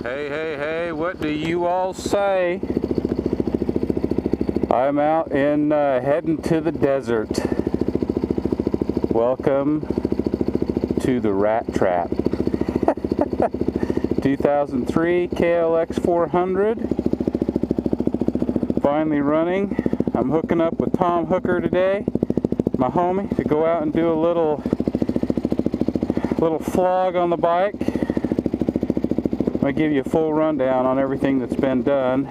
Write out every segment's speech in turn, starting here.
Hey, hey, hey, what do you all say? I'm out in heading to the desert. Welcome to the rat trap. 2003 KLX470. Finally running. I'm hooking up with Tom Hooker today, my homie, to go out and do a little flog on the bike. I'm going to give you a full rundown on everything that's been done.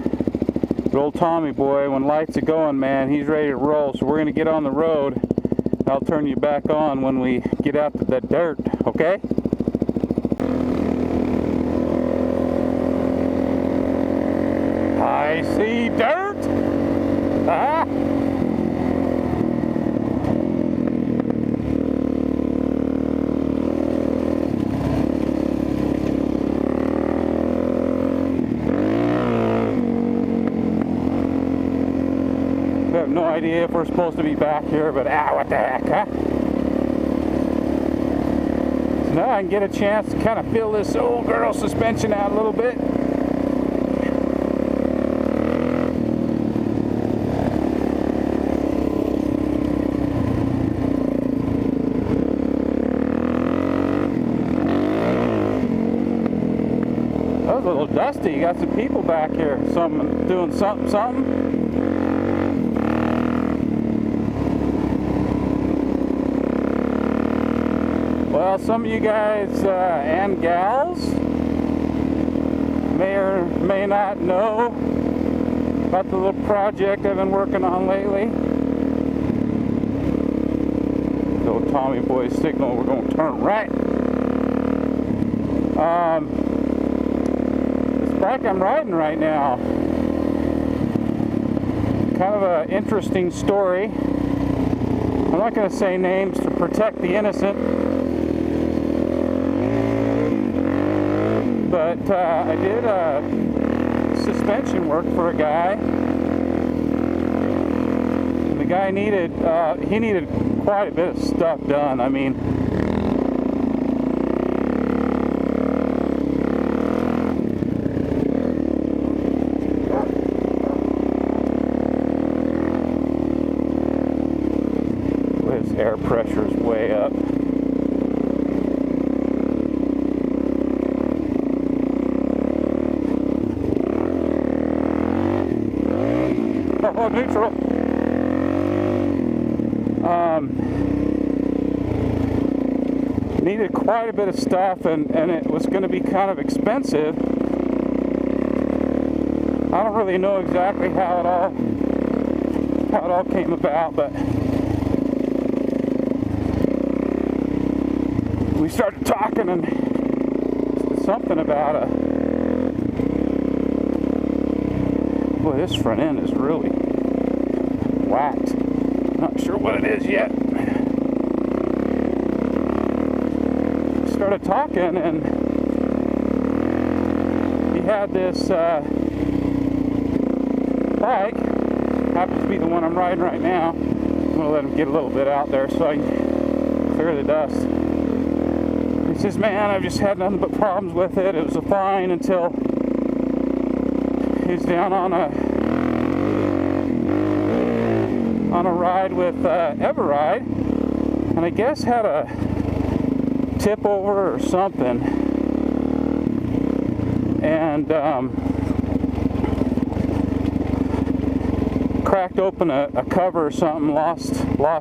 But old Tommy boy, when lights are going, man, he's ready to roll. So we're going to get on the road. I'll turn you back on when we get out to the dirt, okay? I see dirt! Ah! I have no idea if we're supposed to be back here, but what the heck, huh? So now I can get a chance to kind of feel this old girl suspension out a little bit. That was a little dusty. You got some people back here, doing something. Well, some of you guys and gals may or may not know about the little project I've been working on lately. So Tommy boy's signal, we're going to turn right. This bike I'm riding right now, kind of an interesting story. I'm not going to say names to protect the innocent. But I did suspension work for a guy. And the guy needed quite a bit of stuff done. I mean, his air pressure is way up. Oh, neutral. Needed quite a bit of stuff, and it was going to be kind of expensive. I don't really know exactly how it all came about, but we started talking, and something about boy, this front end is really whacked. Not sure what it is yet. Started talking, and he had this bike. Happens to be the one I'm riding right now. I'm gonna let him get a little bit out there so I can clear the dust. He says, "Man, I've just had nothing but problems with it. It was fine until he's down on a ride with Everride, and I guess had a tip over or something, and cracked open a cover or something, lost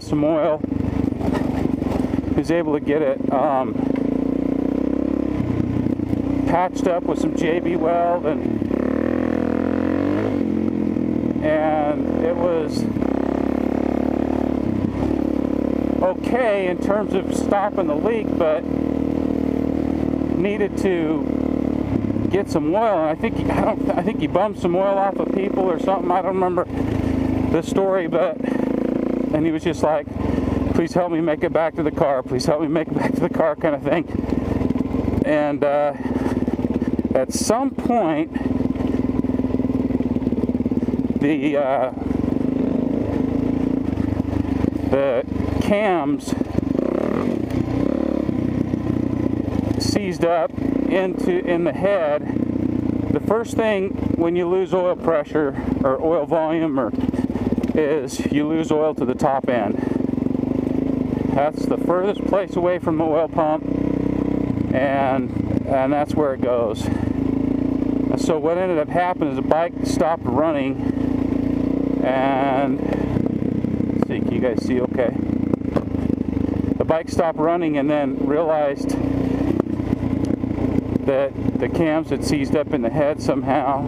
some oil. He was able to get it patched up with some JB weld, and it was okay in terms of stopping the leak, but needed to get some oil. And I think he bumped some oil off of people or something. I don't remember the story, but and he was just like, "Please help me make it back to the car. Please help me make it back to the car," kind of thing. And at some point, the cams seized up in the head, the first thing when you lose oil pressure or oil volume is you lose oil to the top end. That's the furthest place away from the oil pump, and that's where it goes. So what ended up happening is the bike stopped running, and let's see, can you guys see okay? The bike stopped running and then realized that the cams had seized up in the head somehow,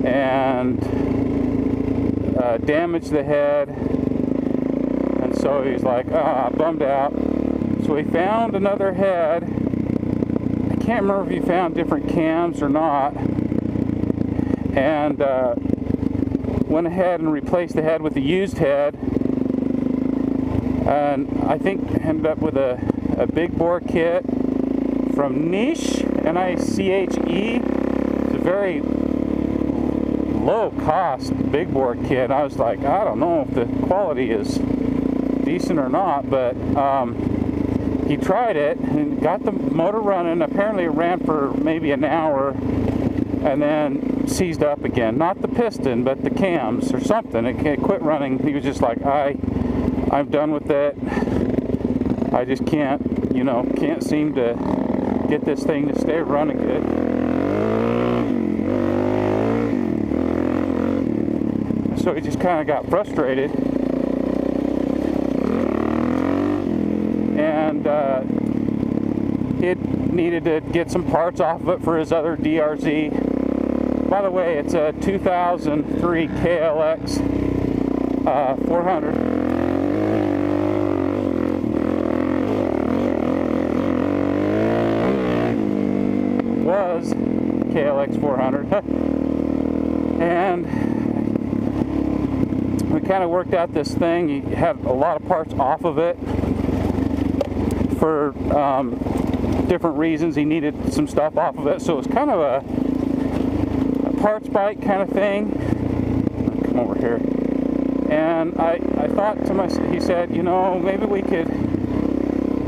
and damaged the head. And so he's like, bummed out. So he found another head. I can't remember if he found different cams or not, and went ahead and replaced the head with a used head, and I think ended up with a big bore kit from Niche, N-I-C-H-E. It's a very low cost big bore kit. I was like, I don't know if the quality is decent or not, but he tried it and got the motor running. Apparently it ran for maybe an hour and then seized up again. Not the piston, but the cams or something. It quit running. He was just like, I'm done with it. I just can't seem to get this thing to stay running good. So he just kind of got frustrated, and it needed to get some parts off of it for his other DRZ. By the way, it's a 2003 KLX 400. Was KLX400. And we kind of worked out this thing. He had a lot of parts off of it for different reasons. He needed some stuff off of it, so it was kind of a parts bike kind of thing. Come over here. And I thought to myself, he said, maybe we could,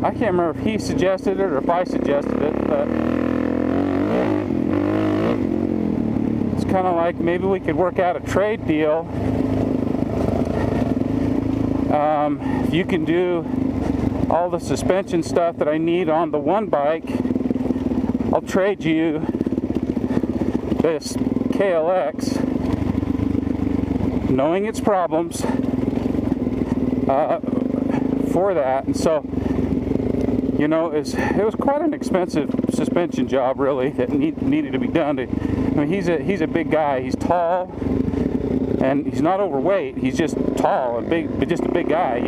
I can't remember if he suggested it or if I suggested it, but it's kind of like maybe we could work out a trade deal. If you can do all the suspension stuff that I need on the one bike, I'll trade you this KLX, knowing its problems, for that. And so, it was quite an expensive suspension job, really, that needed to be done. He's a big guy. He's tall, and he's not overweight. He's just tall and big, but just a big guy,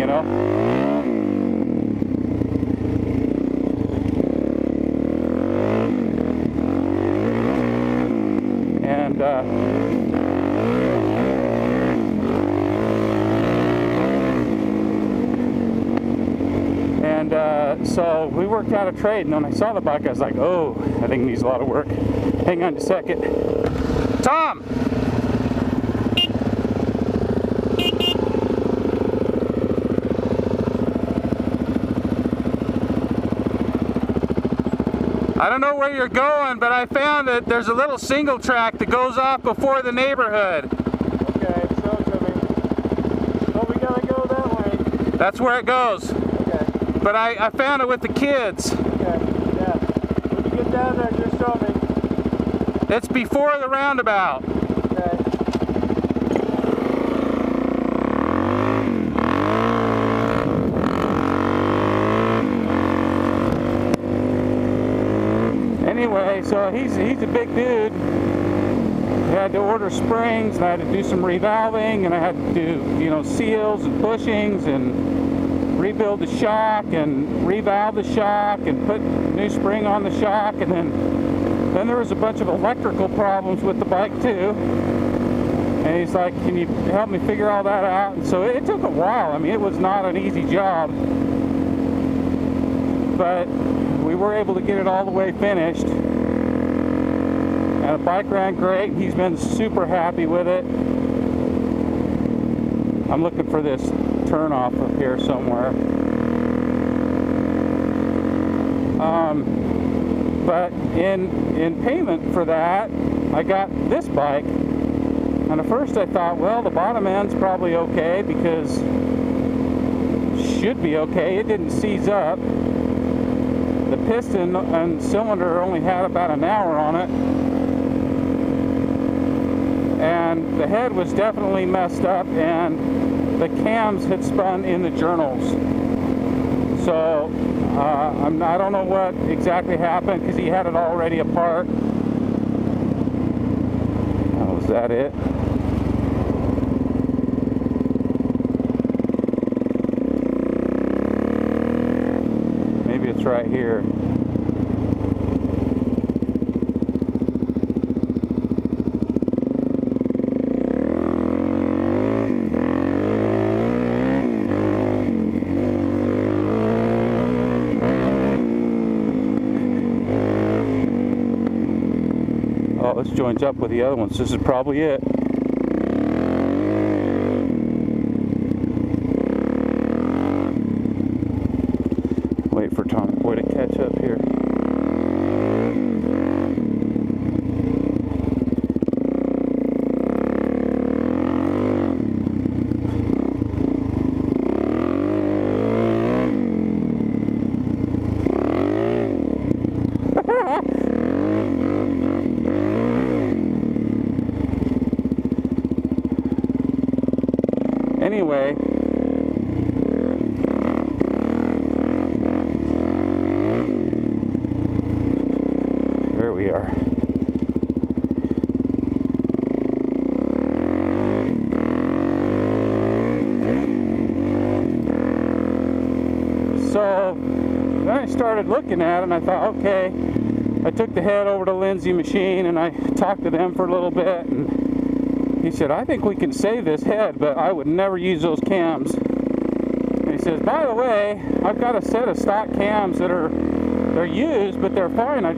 And so we worked out a trade, and when I saw the bike, I was like, oh, I think it needs a lot of work. Hang on a second. Tom! I don't know where you're going, but I found that there's a little single track that goes off before the neighborhood. Okay, show it to me. So we gotta go that way. That's where it goes. Okay. But I found it with the kids. Okay, yeah. When you get down there, just show me. It's before the roundabout. Okay. Anyway, so he's a big dude. I had to order springs, and I had to do some revalving, and I had to do, seals and bushings, and rebuild the shock, and revalve the shock, and put new spring on the shock, and then there was a bunch of electrical problems with the bike too. And he's like, can you help me figure all that out? And so it took a while. I mean, it was not an easy job, but we were able to get it all the way finished. And the bike ran great. He's been super happy with it. I'm looking for this turnoff up here somewhere. But in payment for that, I got this bike. And at first I thought, well, the bottom end's probably okay because should be okay. It didn't seize up. The piston and cylinder only had about an hour on it. And the head was definitely messed up, and the cams had spun in the journals. So I don't know what exactly happened because he had it already apart. Oh, was that it? Maybe it's right here. Oh, this joins up with the other ones. This is probably it. Wait for Tommy Boy to catch up here. Anyway, there we are. So then I started looking at it and I thought, okay, I took the head over to Lindsay Machine and I talked to them for a little bit, and he said, I think we can save this head, but I would never use those cams. And he says, by the way, I've got a set of stock cams that they're used, but they're fine. I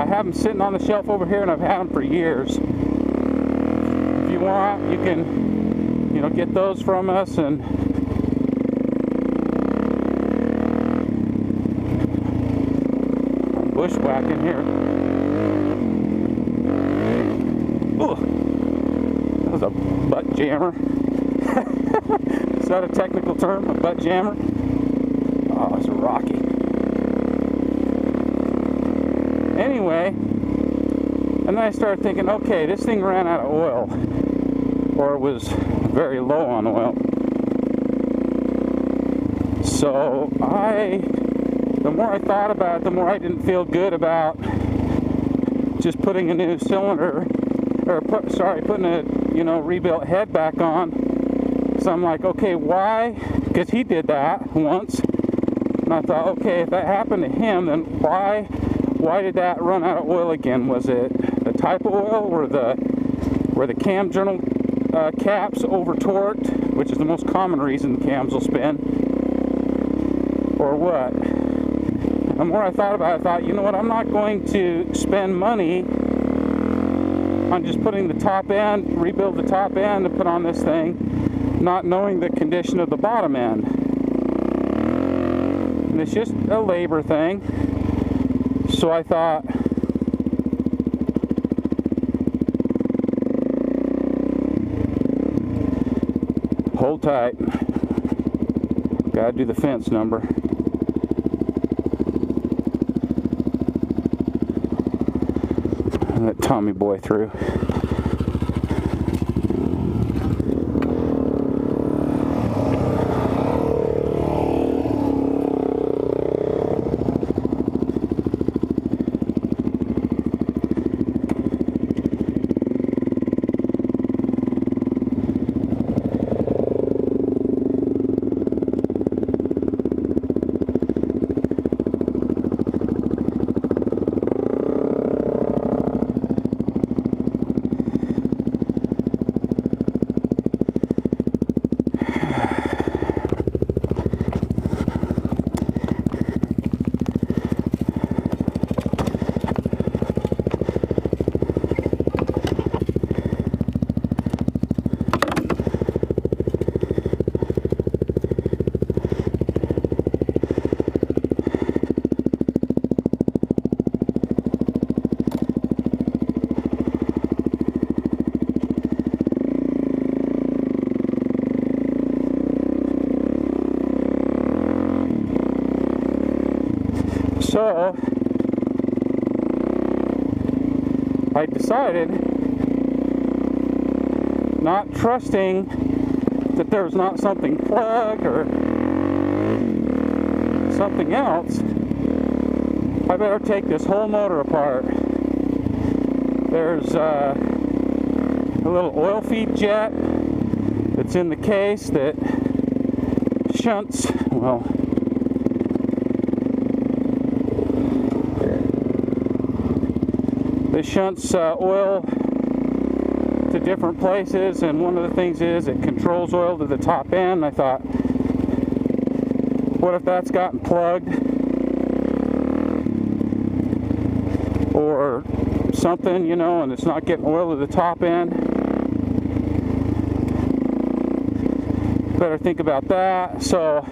have them sitting on the shelf over here, and I've had them for years. If you want, you can, get those from us. And I'm bushwhacking here. Ugh. That was a butt jammer. Is that a technical term? A butt jammer? Oh, it's rocky. Anyway, and then I started thinking, okay, this thing ran out of oil, or was very low on oil. So the more I thought about it, the more I didn't feel good about just putting a new cylinder, or putting a rebuilt head back on. So I'm like, okay, why? Because he did that once, and I thought, okay, if that happened to him, then why did that run out of oil again? Was it the type of oil, or were the cam journal caps over torqued, which is the most common reason the cams will spin, or what? The more I thought about it, I thought, you know what, I'm not going to spend money on just putting the top end, rebuild the top end to put on this thing, not knowing the condition of the bottom end. And it's just a labor thing. So I thought, hold tight, gotta do the fence number. Let Tommy Boy through. So I decided, not trusting that there was not something plugged or something else, I better take this whole motor apart. There's a little oil feed jet that's in the case that shunts, well, it shunts oil to different places, and one of the things is it controls oil to the top end. I thought, what if that's gotten plugged or something, you know, and it's not getting oil to the top end? Better think about that. So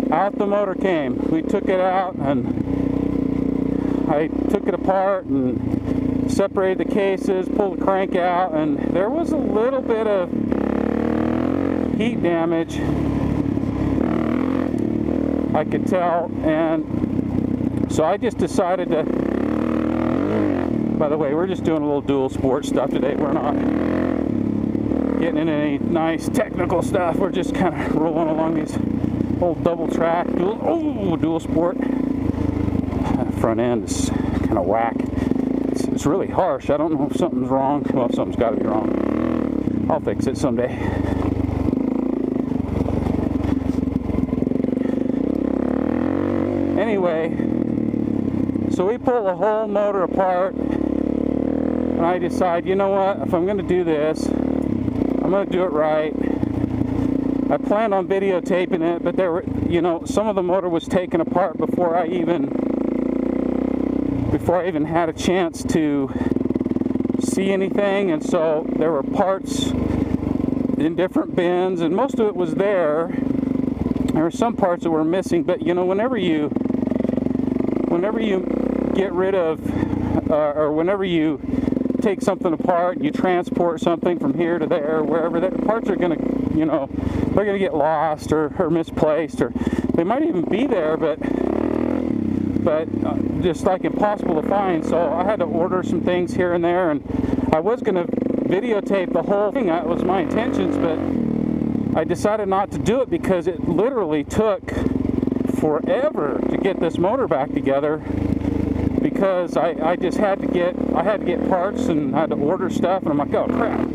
out the motor came. We took it out, and I took it apart and separated the cases, pulled the crank out, and there was a little bit of heat damage, I could tell. And so I just decided to, by the way, we're just doing a little dual sport stuff today. We're not getting into any nice technical stuff. We're just kind of rolling along these old double track, dual sport. Front end is kind of whack. It's really harsh. I don't know if something's wrong. Well, something's got to be wrong. I'll fix it someday. Anyway, so we pull the whole motor apart, and I decide, you know what, if I'm going to do this, I'm going to do it right. I planned on videotaping it, but there were, you know, some of the motor was taken apart before I even had a chance to see anything, and so there were parts in different bins, and most of it was there. There were some parts that were missing, but you know, whenever you get rid of or whenever you take something apart, you transport something from here to there, wherever, the parts are going to, you know, they're going to get lost or misplaced, or they might even be there, but just like impossible to find. So I had to order some things here and there, and I was going to videotape the whole thing. That was my intentions, but I decided not to do it because it literally took forever to get this motor back together, because I just had to get parts and had to order stuff, and I'm like, oh crap.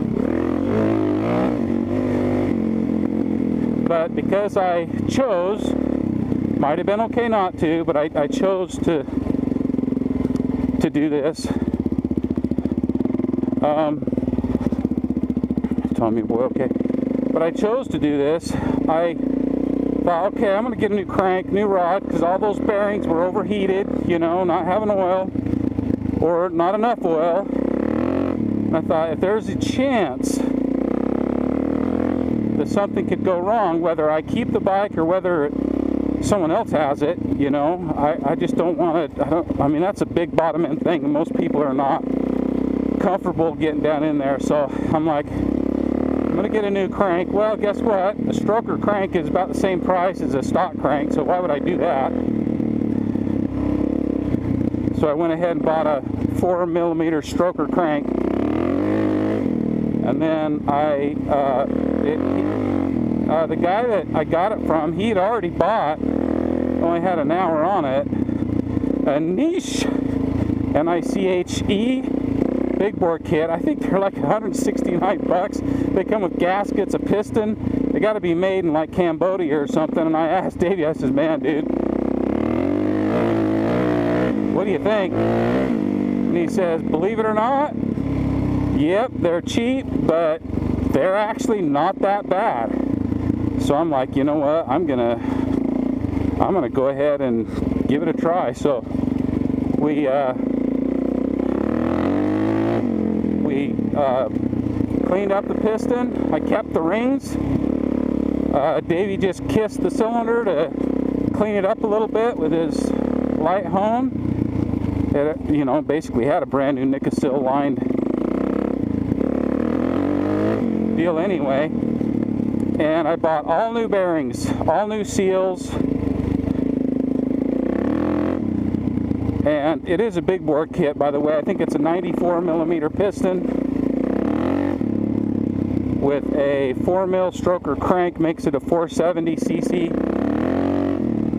But because I chose, might have been okay not to, but I chose to do this. Telling me, boy, okay. But I chose to do this. I thought, okay, I'm going to get a new crank, new rod, because all those bearings were overheated, you know, not having oil, or not enough oil. And I thought, if there's a chance that something could go wrong, whether I keep the bike or whether someone else has it, you know, I just don't want to, I mean, that's a big bottom end thing, and most people are not comfortable getting down in there. So I'm like, I'm going to get a new crank. Well, guess what? A stroker crank is about the same price as a stock crank, so why would I do that? So I went ahead and bought a 4mm stroker crank, and then the guy that I got it from, he had already bought, only had an hour on it, a niche, N-I-C-H-E, big bore kit. I think they're like 169 bucks. They come with gaskets, a piston. They got to be made in like Cambodia or something. And I asked Davey, I says, man, dude, what do you think? And he says, believe it or not, yep, they're cheap, but they're actually not that bad. So I'm like, you know what, I'm gonna go ahead and give it a try. So we cleaned up the piston. I kept the rings. Davey just kissed the cylinder to clean it up a little bit with his light hone. It, you know, basically had a brand new Nicosil lined deal anyway. And I bought all new bearings, all new seals. And it is a big bore kit, by the way. I think it's a 94 millimeter piston with a 4 mil stroker crank, makes it a 470 cc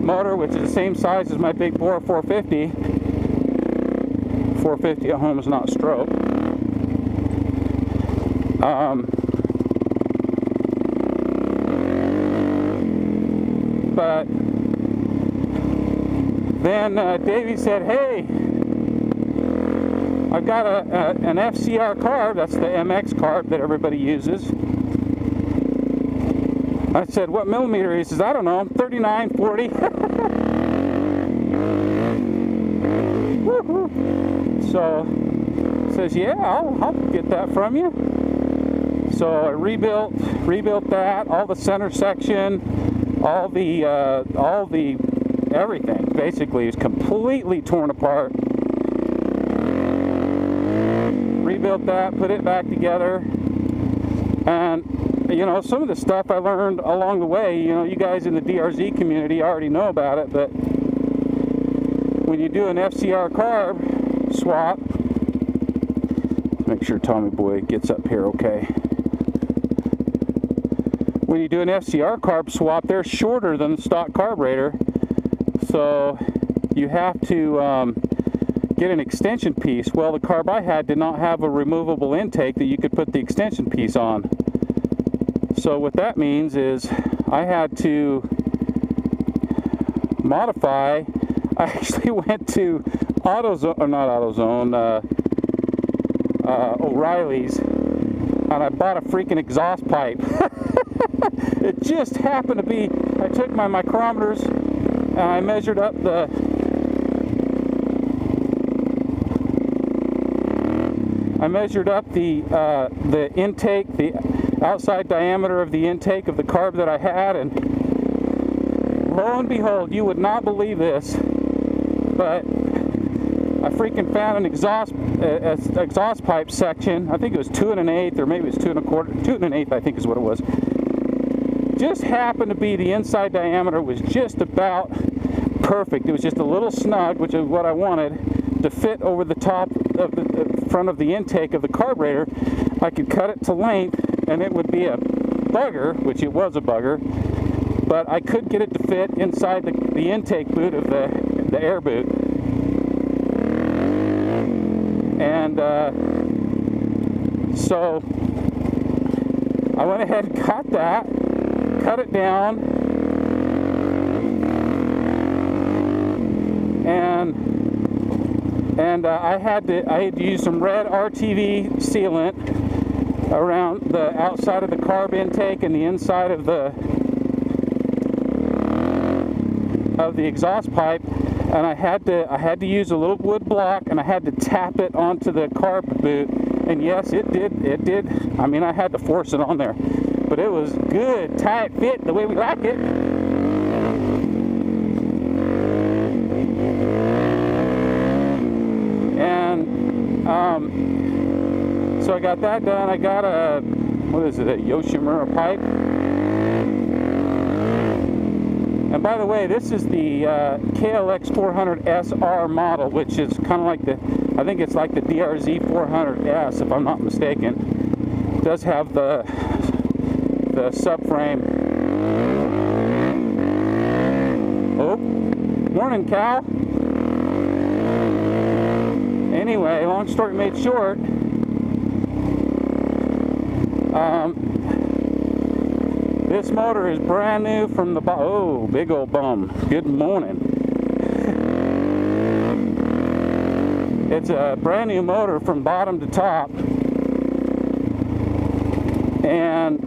motor, which is the same size as my big bore 450. 450 at home is not stroke. But then Davey said, hey, I've got an FCR carb, that's the MX carb that everybody uses. I said, what millimeter? He says, I don't know, 39, 40. So, says, yeah, I'll get that from you. So I rebuilt that, all the center section, all the everything basically is completely torn apart. Rebuilt that, put it back together, and you know, some of the stuff I learned along the way, you know, you guys in the DRZ community already know about it, but when you do an FCR carb swap, make sure Tommy Boy gets up here okay. When you do an FCR carb swap, they're shorter than the stock carburetor, so you have to get an extension piece. Well, the carb I had did not have a removable intake that you could put the extension piece on. So what that means is I had to modify. I actually went to AutoZone, or not AutoZone, O'Reilly's, and I bought a freaking exhaust pipe. It just happened to be, I took my micrometers and I measured up the intake, the outside diameter of the intake of the carb that I had, and lo and behold, you would not believe this, but I freaking found an exhaust pipe section. I think it was 2 1/8, or maybe it was 2 1/4, 2 1/8 I think is what it was. Just happened to be the inside diameter was just about perfect. It was just a little snug, which is what I wanted, to fit over the top of the front of the intake of the carburetor. I could cut it to length and it would be a bugger, which it was a bugger, but I could get it to fit inside the intake boot of the air boot. And so I went ahead and got that, cut it down, and I had to use some red RTV sealant around the outside of the carb intake and the inside of the exhaust pipe, and I had to use a little wood block, and I had to tap it onto the carb boot, and yes, it did. I mean, I had to force it on there, but it was good, tight fit, the way we like it. And so I got that done. I got a, what is it, a Yoshimura pipe. And by the way, this is the KLX470 model, which is kind of like I think it's like the DRZ 400S, if I'm not mistaken. It does have the subframe. Oh, morning, cow. Anyway, long story made short, this motor is brand new from the oh, big old bum. Good morning. It's a brand new motor from bottom to top, and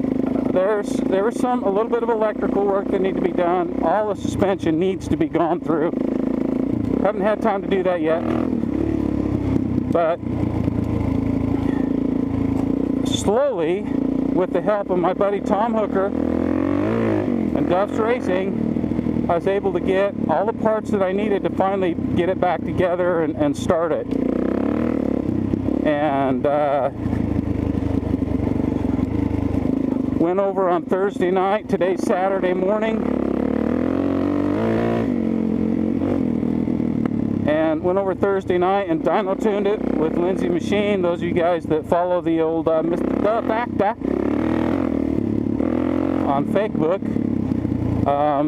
there's a little bit of electrical work that needs to be done. All the suspension needs to be gone through. Haven't had time to do that yet, but slowly, with the help of my buddy Tom Hooker and Duff's Racing, I was able to get all the parts that I needed to finally get it back together and start it. And went over on Thursday night. Today's Saturday morning. And and went over Thursday night and dyno tuned it with Lindsay Machine. Those of you guys that follow the old Mr. Facta on Facebook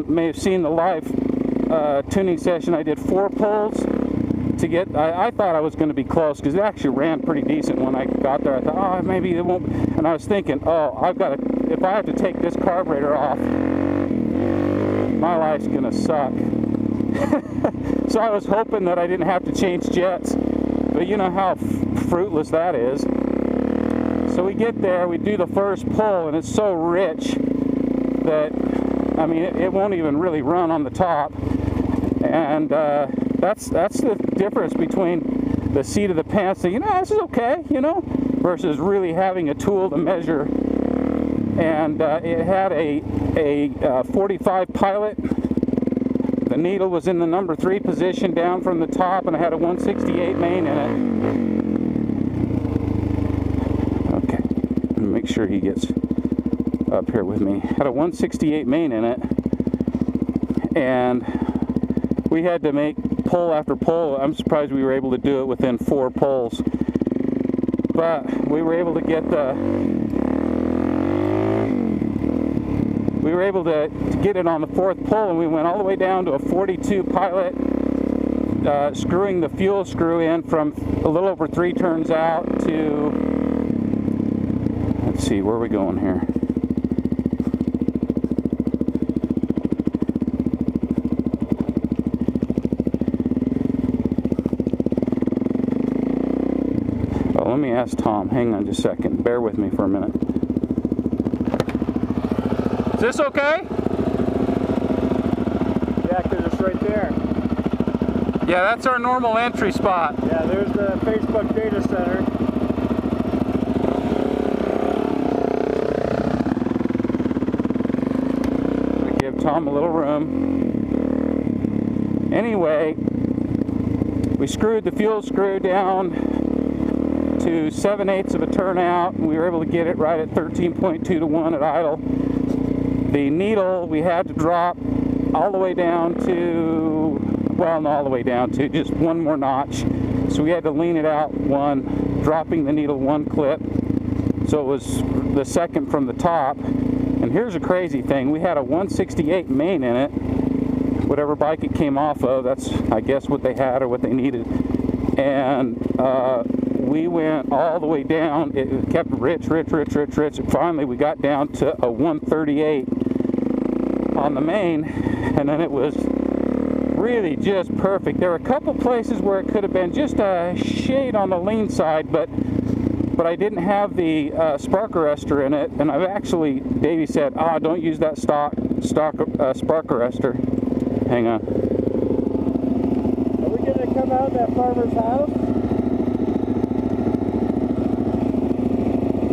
may have seen the live tuning session. I did 4 pulls to get, I thought I was going to be close because it actually ran pretty decent when I got there. I thought, oh, maybe it won't, and I was thinking, oh, I've got to, if I have to take this carburetor off, my life's going to suck. So I was hoping that I didn't have to change jets, but you know how fruitless that is. So we get there, we do the first pull, and it's so rich that, I mean, it won't even really run on the top. And that's the difference between the seat of the pants saying, you know, this is okay, you know, versus really having a tool to measure. And it had a 45 pilot. The needle was in the number 3 position down from the top, and it had a 168 main in it. Okay, let me make sure he gets up here with me. Had a 168 main in it, and we had to make pull after pull. I'm surprised we were able to do it within 4 pulls, but we were able to get get it on the 4th pull, and we went all the way down to a 42 pilot, screwing the fuel screw in from a little over 3 turns out to, let's see, where are we going here? Oh, let me ask Tom. Hang on just a second. Bear with me for a minute. Is this okay? Yeah, because it's right there. Yeah, that's our normal entry spot. Yeah, there's the Facebook data center. We give Tom a little room. Anyway, we screwed the fuel screw down to 7/8 of a turnout. We were able to get it right at 13.2 to 1 at idle. The needle we had to drop all the way down to, well, not all the way down to, just 1 more notch. So we had to lean it out 1, dropping the needle 1 clip. So it was the 2nd from the top. And here's a crazy thing. We had a 168 main in it. Whatever bike it came off of, that's, I guess, what they had or what they needed. And we went all the way down. It kept rich. Finally, we got down to a 138 on the main, and then it was really just perfect. There were a couple places where it could have been just a shade on the lean side, but I didn't have the spark arrestor in it, and I've actually, Davey said, don't use that stock spark arrestor. Hang on. Are we going to come out of that farmer's house?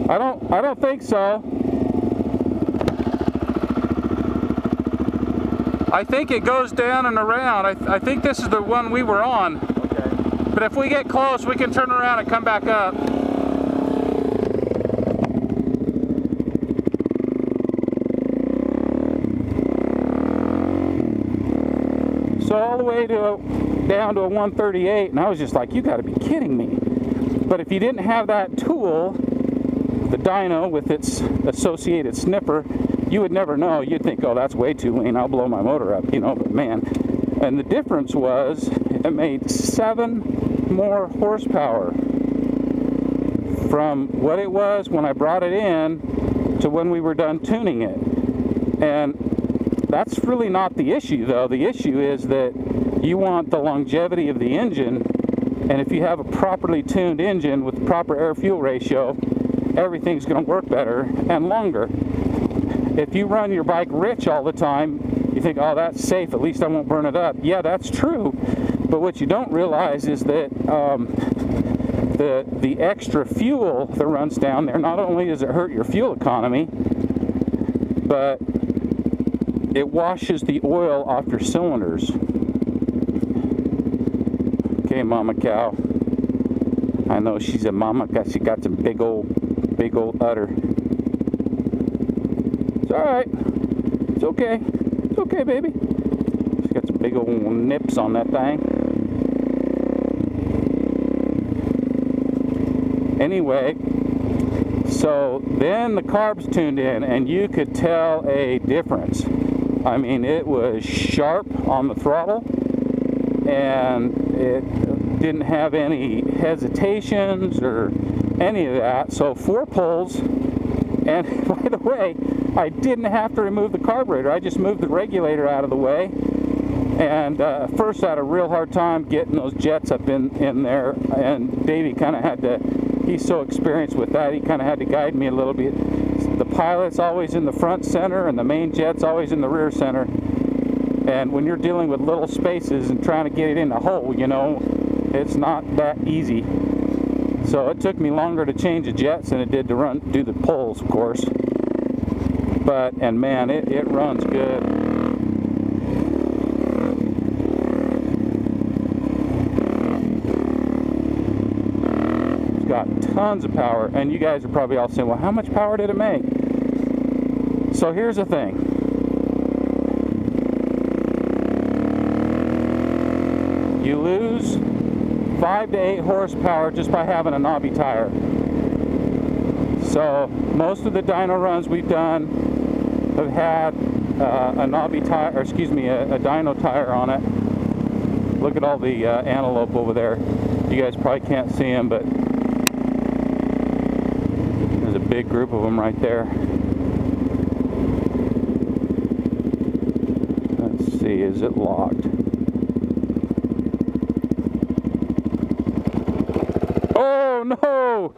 I don't think so. I think it goes down and around. I think this is the one we were on. Okay. But if we get close, we can turn around and come back up. So all the way down to a 138, and I was just like, you got to be kidding me. But if you didn't have that tool, the dyno with its associated sniffer, you would never know. You'd think, oh, that's way too lean, I'll blow my motor up, you know, but man. And the difference was it made 7 more horsepower from what it was when I brought it in to when we were done tuning it. And that's really not the issue, though. The issue is that you want the longevity of the engine, and if you have a properly tuned engine with proper air-fuel ratio, everything's going to work better and longer. If you run your bike rich all the time, you think, oh, that's safe, at least I won't burn it up. Yeah, that's true, but what you don't realize is that the extra fuel that runs down there, not only does it hurt your fuel economy, but it washes the oil off your cylinders. Okay, mama cow. I know she's a mama cow. She got some big old udder. It's alright. It's okay. It's okay, baby. She's got some big old nips on that thing. Anyway, so then the carbs tuned in, and you could tell a difference. I mean, it was sharp on the throttle, and it didn't have any hesitations or any of that. So 4 pulls, and by the way, I didn't have to remove the carburetor. I just moved the regulator out of the way. And first I had a real hard time getting those jets up in there, and Davey kind of had to, he's so experienced with that, he kind of had to guide me a little bit. The pilot's always in the front center, and the main jet's always in the rear center. And when you're dealing with little spaces and trying to get it in a hole, you know, it's not that easy. So it took me longer to change the jets than it did to do the pulls, of course. But, and man, it runs good. Got tons of power, and you guys are probably all saying, well, how much power did it make? So here's the thing. You lose 5 to 8 horsepower just by having a knobby tire. So most of the dyno runs we've done have had a knobby tire, or excuse me, a dyno tire on it. Look at all the antelope over there. You guys probably can't see them, but a big group of them right there. Let's see, is it locked? Oh no!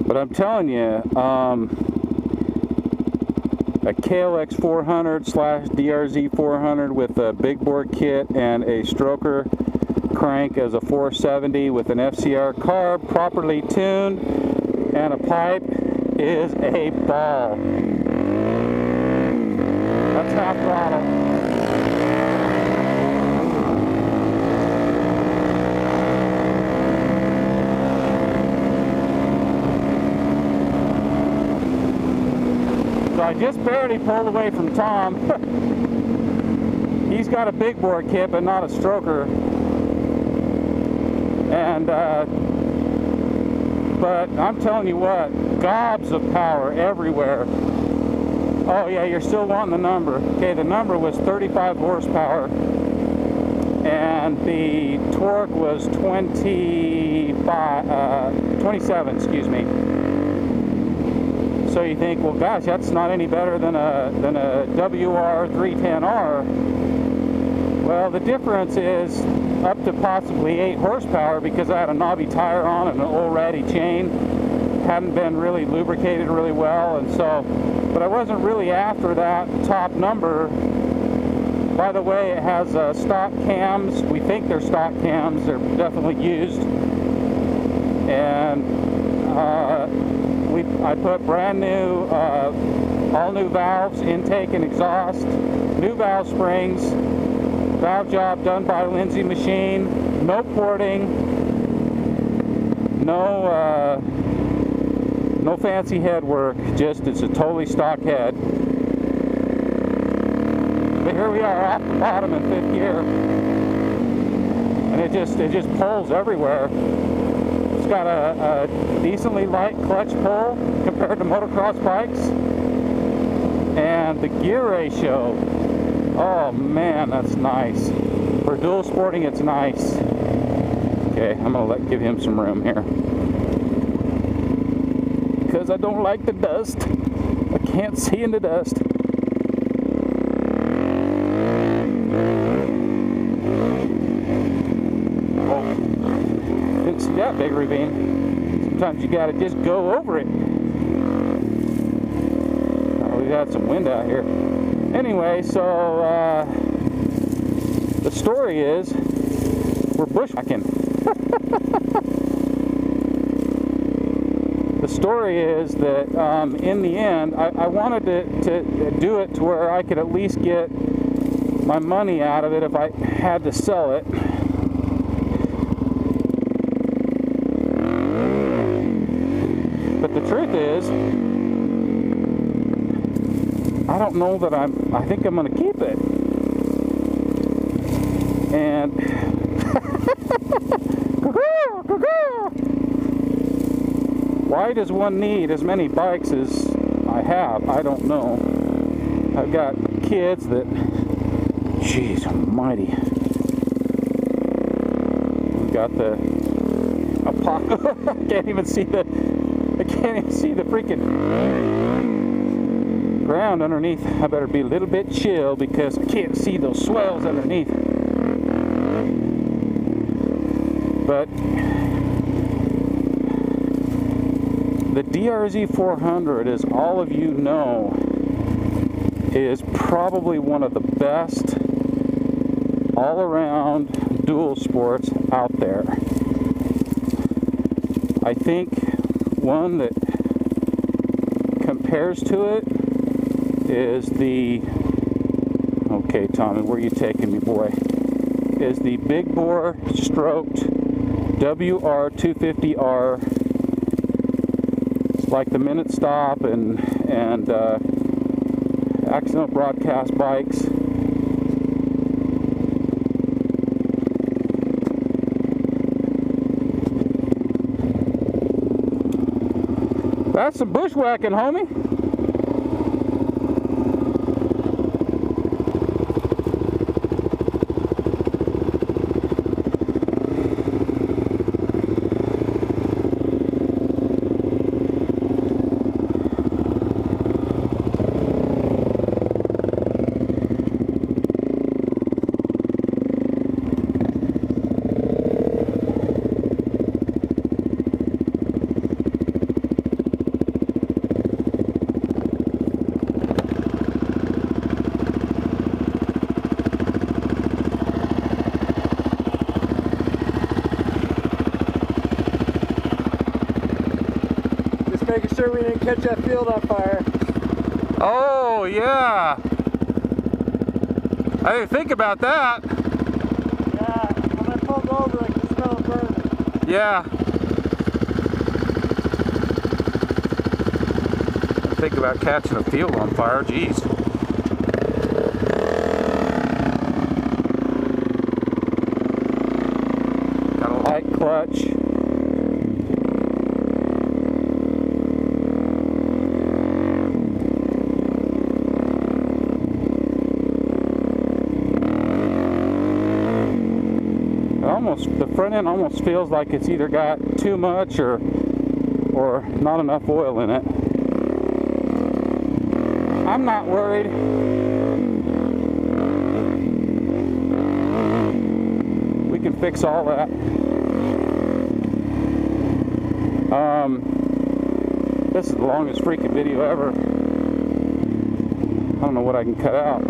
But I'm telling you, a KLX470 / DRZ400 with a big bore kit and a stroker crank as a 470 with an FCR carb properly tuned and a pipe is a ball. That's half throttle. I just barely pulled away from Tom. He's got a big bore kit, but not a stroker. And but I'm telling you what, gobs of power everywhere. Oh yeah, you're still wanting the number. Okay, the number was 35 horsepower, and the torque was 27. Excuse me. So you think, well, gosh, that's not any better than a WR310R. Well, the difference is up to possibly 8 horsepower because I had a knobby tire on and an old ratty chain. Hadn't been really lubricated really well, and so, but I wasn't really after that top number. By the way, it has stock cams. We think they're stock cams. They're definitely used. And I put brand new, all new valves, intake and exhaust, new valve springs, valve job done by Lindsay Machine, no porting, no fancy head work, just it's a totally stock head. But here we are off the bottom in 5th gear, and it just pulls everywhere. It's got a decently light clutch pull compared to motocross bikes, and the gear ratio, oh man, that's nice. For dual sporting, it's nice. Okay, I'm gonna give him some room here because I don't like the dust. I can't see in the dust. Didn't see that big ravine. Sometimes you gotta just go over it. we've had some wind out here. Anyway, so the story is we're bushwhacking. The story is that in the end, I wanted to do it to where I could at least get my money out of it if I had to sell it. But the truth is, I don't know that I think I'm going to keep it. And why does one need as many bikes as I have? I don't know. I've got kids that, jeez almighty. We've got the apocalypse. I can't even see the freaking ground underneath. I better be a little bit chill because I can't see those swells underneath. But the DRZ400, as all of you know, is probably one of the best all-around dual sports out there. I think one that compares to it is the, okay Tommy, where are you taking me, boy? Is the big bore stroked WR250R. It's like the Minute Stop and accidental broadcast bikes. That's some bushwhacking, homie. Making sure we didn't catch that field on fire. Oh, yeah. I didn't think about that. Yeah, when I pulled over, I could smell it burning. Yeah. Think about catching a field on fire, geez. Got a light clutch. The front end almost feels like it's either got too much or not enough oil in it. I'm not worried. We can fix all that. This is the longest freaking video ever. I don't know what I can cut out.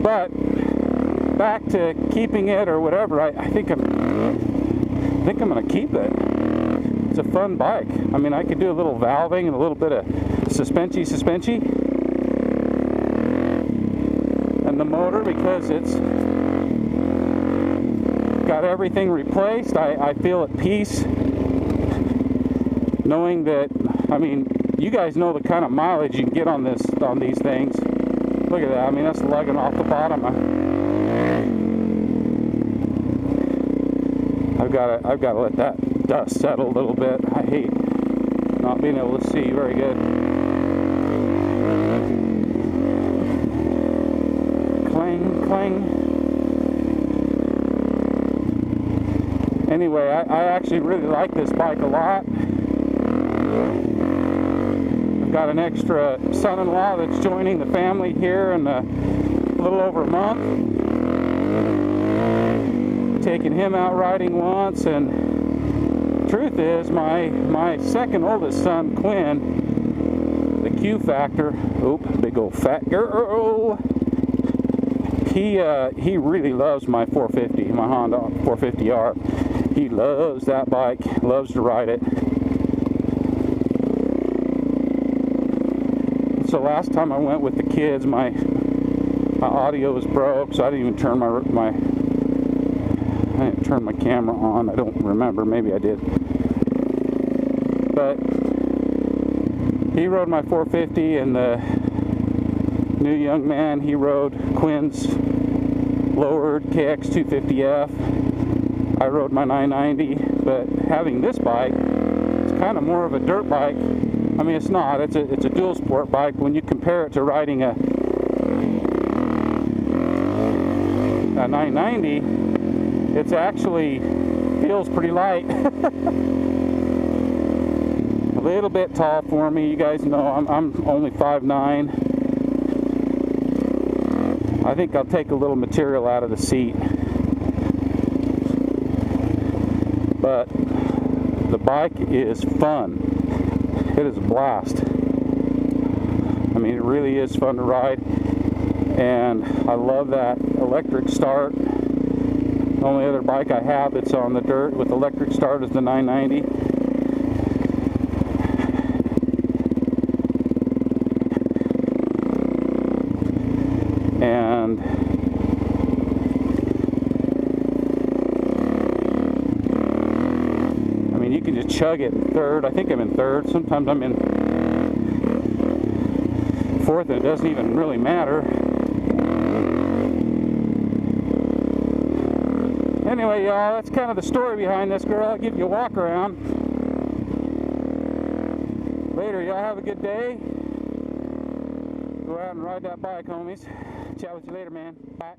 But back to keeping it or whatever, I think I'm gonna keep it. It's a fun bike. I mean, I could do a little valving and a little bit of suspension, and the motor, because it's got everything replaced. I feel at peace knowing that. I mean, you guys know the kind of mileage you can get on these things. Look at that. I mean, that's lugging off the bottom. I've got to let that dust settle a little bit. I hate not being able to see very good. Clang, clang. Anyway, I actually really like this bike a lot. I've got an extra son-in-law that's joining the family here in a little over a month. Taking him out riding once, and truth is, my second oldest son, Quinn, the Q Factor. Oop, big old fat girl. He really loves my 450, my Honda 450R. He loves that bike, loves to ride it. So last time I went with the kids, my audio was broke, so I didn't even turn my camera on. I don't remember, maybe I did. But he rode my 450, and the new young man, he rode Quinn's lowered KX250F. I rode my 990, but having this bike, it's kind of more of a dirt bike. I mean, it's not. It's a dual sport bike. When you compare it to riding a 990, it's actually feels pretty light. A little bit tall for me. You guys know I'm only 5'9". I think I'll take a little material out of the seat. But the bike is fun. It is a blast. I mean, it really is fun to ride. And I love that electric start. The only other bike I have that's on the dirt with electric start is the 990. And I mean, you can just chug it in third. I think I'm in third. Sometimes I'm in fourth, and it doesn't even really matter. Anyway, y'all, that's kind of the story behind this girl. I'll give you a walk around. Later, y'all have a good day. Go out and ride that bike, homies. Chat with you later, man. Bye.